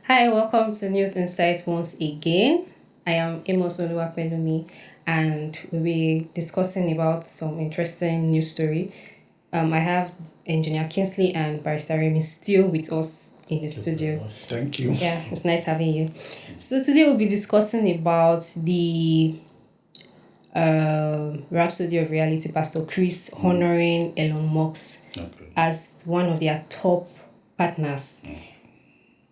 Hi, welcome to News Insight once again. I am Amos Oluwapelumi and we'll be discussing about some interesting news story. I have Engineer Kingsley and Barrister Remy still with us in the studio. Thank you. Yeah, it's nice having you. So today we'll be discussing about the Rhapsody of Reality, Pastor Chris honoring Elon Musk as one of their top partners.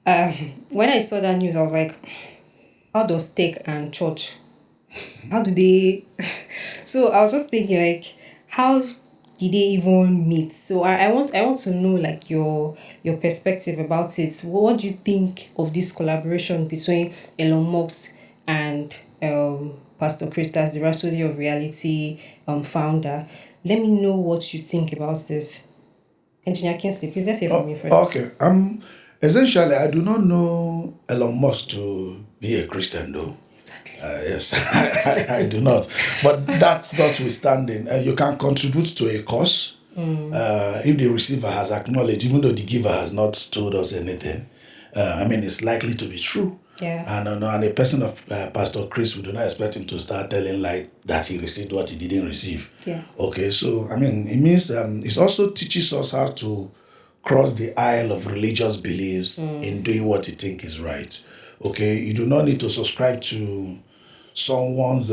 When I saw that news, I was like, how does tech and church, how do they? So I was just thinking, like, how did they even meet? So I want to know like your perspective about it. What do you think of this collaboration between Elon Musk and Pastor Chris, as the Rhapsody of Reality founder? Let me know what you think about this. Engineer Kingsley, please let's hear from you first. Okay. Essentially, I do not know Elon Musk to be a Christian, though. Exactly. Yes, I do not. But that's notwithstanding. You can contribute to a cause if the receiver has acknowledged, even though the giver has not told us anything. It's likely to be true. Yeah. And a person of Pastor Chris, we do not expect him to start telling like that he received what he didn't receive. Yeah. Okay, so it means it also teaches us how to cross the aisle of religious beliefs in doing what you think is right. Okay, you do not need to subscribe to someone's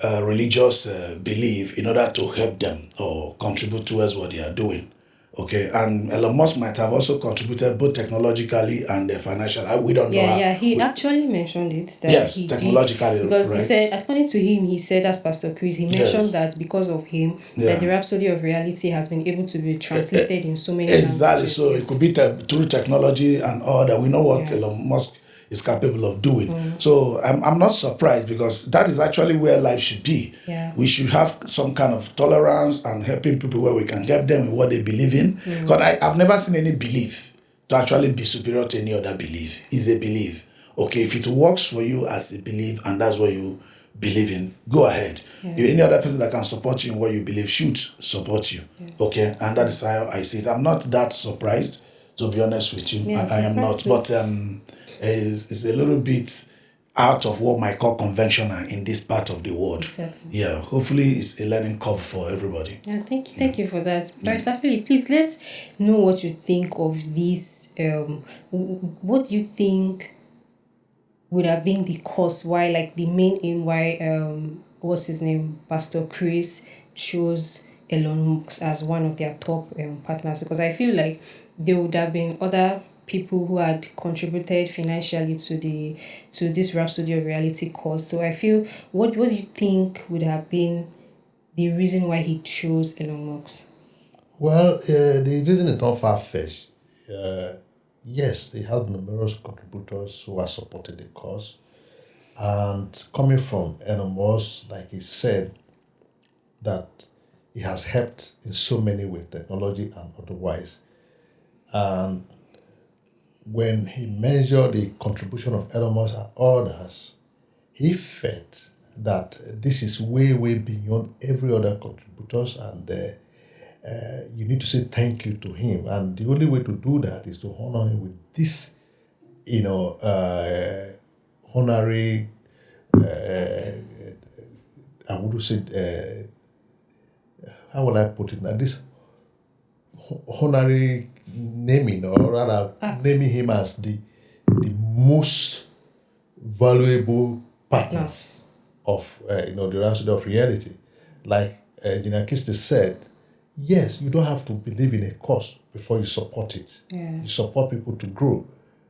religious belief in order to help them or contribute towards what they are doing. Okay, and Elon Musk might have also contributed both technologically and financially. We don't know Yeah, how. yeah. He actually mentioned it that Yes, he did technologically, because he right? said, according to him, he said as Pastor Chris, he mentioned Yes. that because of him, that the Yeah. Rhapsody of Reality has been able to be translated in so many Exactly. languages. So it Yes. could be through technology and all that. We know what Yeah. Elon Musk is capable of doing. So I'm not surprised because that is actually where life should be. Yeah. We should have some kind of tolerance and helping people where we can help them in what they believe in. Because I've never seen any belief to actually be superior to any other belief. It's a belief. Okay, if it works for you as a belief and that's what you believe in, go ahead. Yes. If any other person that can support you in what you believe should support you. Okay, and that is how I see it. I'm not that surprised, to be honest with you. Yeah, I am not, but it's a little bit out of what might call conventional in this part of the world. Exactly. Yeah, hopefully it's a learning curve for everybody. Yeah, thank you for that. Barrister Philip, please let's know what you think of this. What do you think would have been the cause why, like the main aim why what's his name, Pastor Chris chose Elon Musk as one of their top partners? Because I feel like there would have been other people who had contributed financially to this Rhapsody of Reality cause. So I feel, what do you think would have been the reason why he chose Elon Musk? Well, the reason is not far-fetched. Yes, they have numerous contributors who are supporting the cause. And coming from Elon Musk, like he said, that he has helped in so many ways, technology and otherwise. And when he measured the contribution of Elon Musk and others, he felt that this is way, way beyond every other contributors, and you need to say thank you to him. And the only way to do that is to honor him with this, honorary, I would say, how will I put it now? This honorary naming, or rather naming him as the most valuable partners of the Rhapsody of Reality. Like Engineer Kisti said, yes, you don't have to believe in a cause before you support it. Yeah. You support people to grow.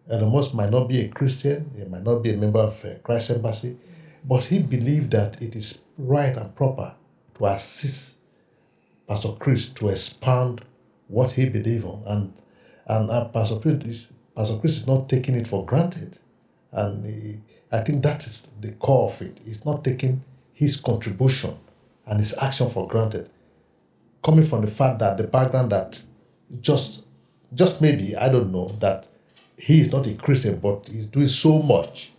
Elon Musk might not be a Christian, he might not be a member of Christ Embassy, but he believed that it is right and proper to assist Pastor Chris to expand what he believes on. And Pastor Chris is not taking it for granted. And I think that is the core of it. He's not taking his contribution and his action for granted. Coming from the fact that the background that just maybe, I don't know, that he is not a Christian, but he's doing so much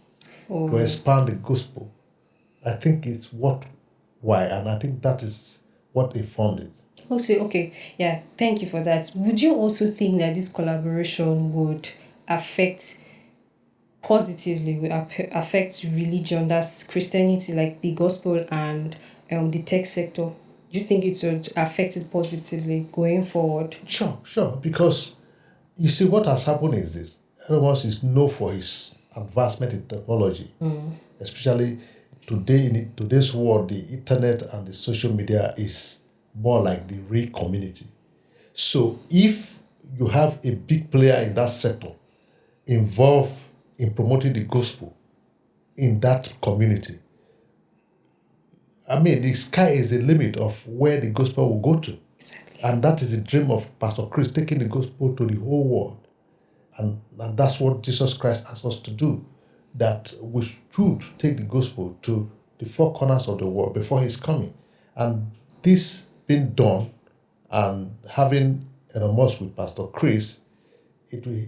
to expand the gospel. I think it's why, and I think that is what informed it. Okay, yeah, thank you for that. Would you also think that this collaboration would affect positively will affect religion, that's Christianity, like the gospel and the tech sector? Do you think it would affect it positively going forward? Sure. Because you see, what has happened is this: Elon Musk is known for his advancement in technology, especially today in today's world. The internet and the social media is more like the real community. So if you have a big player in that sector involved in promoting the gospel in that community, I mean, the sky is the limit of where the gospel will go to. Exactly. And that is the dream of Pastor Chris, taking the gospel to the whole world. And that's what Jesus Christ asked us to do, that we should take the gospel to the four corners of the world before his coming. And this being done and having Elon Musk with Pastor Chris, it will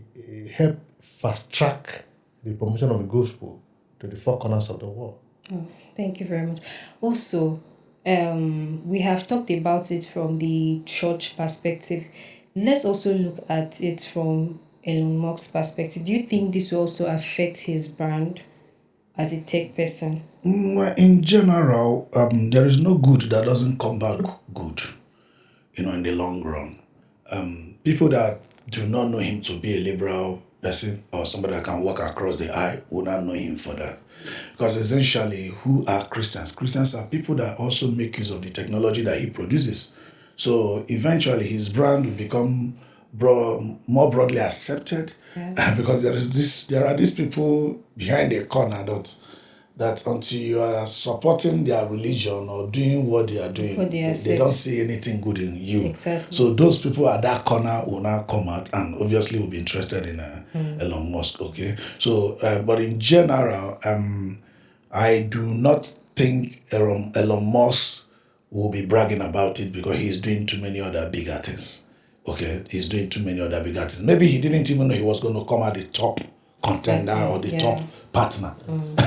help fast track the promotion of the gospel to the four corners of the world. Oh, thank you very much. Also, we have talked about it from the church perspective. Let's also look at it from Elon Musk's perspective. Do you think this will also affect his brand as a tech person? Well, in general, there is no good that doesn't come back good, in the long run. People that do not know him to be a liberal person or somebody that can walk across the aisle will not know him for that. Because essentially, who are Christians? Christians are people that also make use of the technology that he produces. So eventually, his brand will become more broadly accepted, because there are these people behind the corner that until you are supporting their religion or doing what they are doing, they don't see anything good in you. Exactly. So those people at that corner will now come out and obviously will be interested in Elon Musk. Okay, so but in general, I do not think Elon Musk will be bragging about it because he's doing too many other bigger things. Okay, he's doing too many other bigger things. Maybe he didn't even know he was going to come out the top contender or the top partner.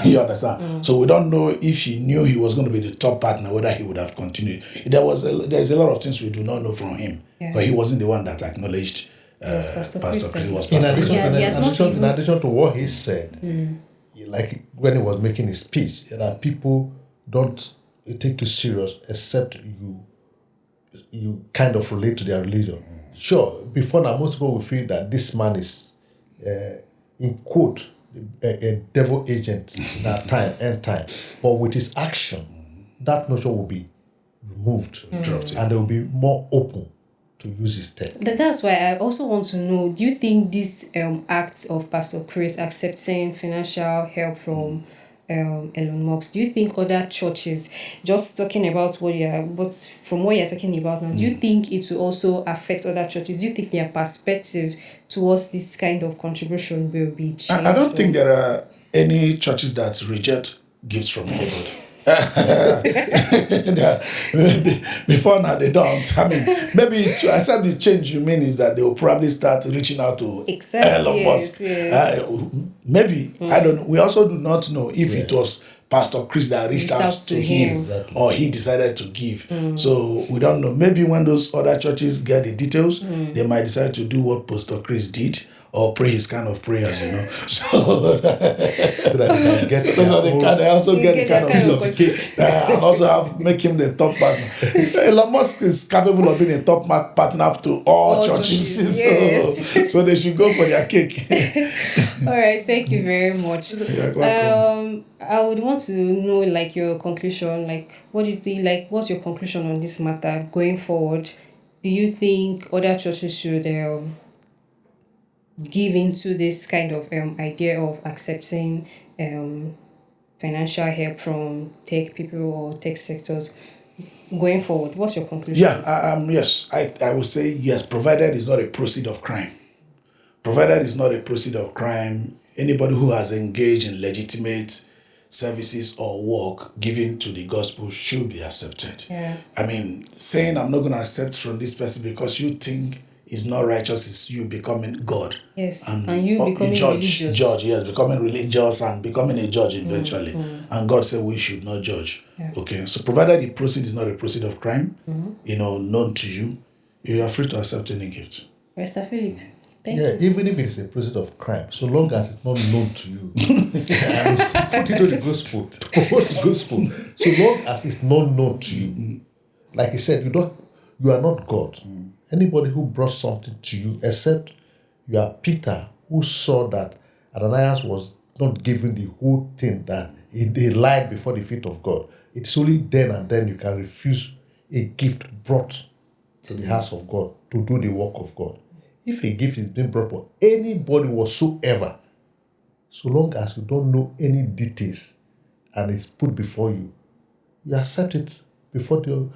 You understand? So we don't know if he knew he was going to be the top partner, whether he would have continued. There's a lot of things we do not know from him, but he wasn't the one that acknowledged Pastor Chris. It was In Pastor Chris. addition to what he said, like when he was making his speech, that people don't take you serious except you kind of relate to their religion. Sure, before now, most people will feel that this man is, in quote, a devil agent in our time, end time. But with his action, that notion will be removed, dropped, and they will be more open to use his tech. That's why I also want to know, do you think this act of Pastor Chris accepting financial help from Elon Musk, do you think other churches, just talking about from what you're talking about now, do you think it will also affect other churches? Do you think their perspective towards this kind of contribution will be changed? I don't think there are any churches that reject gifts from anybody. Before now they don't. I mean, maybe to accept the change you mean is that they will probably start reaching out to Elon Musk. Maybe I don't know. We also do not know if it was Pastor Chris that reached out to him or he decided to give. So we don't know. Maybe when those other churches get the details, they might decide to do what Pastor Chris did or pray his kind of prayers, so that they can also get the kind of piece of cake and also make him the top partner. Elon Musk is capable of being a top partner to all churches. Yes. So they should go for their cake. All right, thank you very much. I would want to know, like, your conclusion. Like, what do you think? Like, what's your conclusion on this matter going forward? Do you think other churches should give into this kind of idea of accepting financial help from tech people or tech sectors going forward? What's your conclusion? Yes, I would say yes, provided it's not a proceed of crime. Provided it's not a proceed of crime, anybody who has engaged in legitimate services or work given to the gospel should be accepted. I mean, saying I'm not going to accept from this person because you think is not righteous is you becoming God. Yes, and you becoming religious. Becoming religious and becoming a judge eventually. And God said we should not judge. Okay, so provided the proceed is not a proceed of crime, known to you, you are free to accept any gift. Mr. Philip. Thank Yeah, you. even if it is a process of crime, so long as it's not known to you, and it's put into the gospel, to promote the gospel, so long as it's not known to you, like he said, you are not God. Anybody who brought something to you, except you are Peter, who saw that Ananias was not given the whole thing, that he lied before the feet of God. It's only then and then you can refuse a gift brought to the house of God to do the work of God. If a gift is being brought for anybody whatsoever, so long as you don't know any details and it's put before you, you accept it before the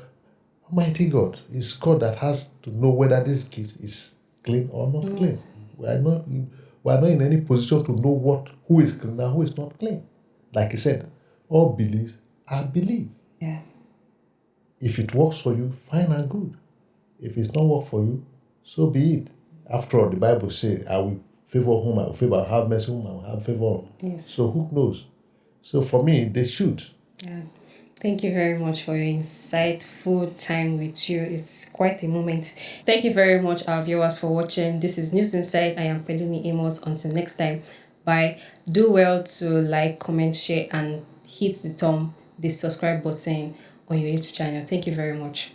Almighty God. It's God that has to know whether this gift is clean or not clean. We are not in any position to know who is clean and who is not clean. Like he said, all beliefs are belief. Yeah. If it works for you, fine and good. If it's not work for you, so be it. After all, the Bible says, I will favor whom I will favor, I will have mercy whom I will have favor on. Yes. So who knows? So for me, they should. Yeah. Thank you very much for your insightful time with you. It's quite a moment. Thank you very much, our viewers, for watching. This is News Insight. I am Pelumi Amos. Until next time, bye. Do well to like, comment, share, and hit the subscribe button on your YouTube channel. Thank you very much.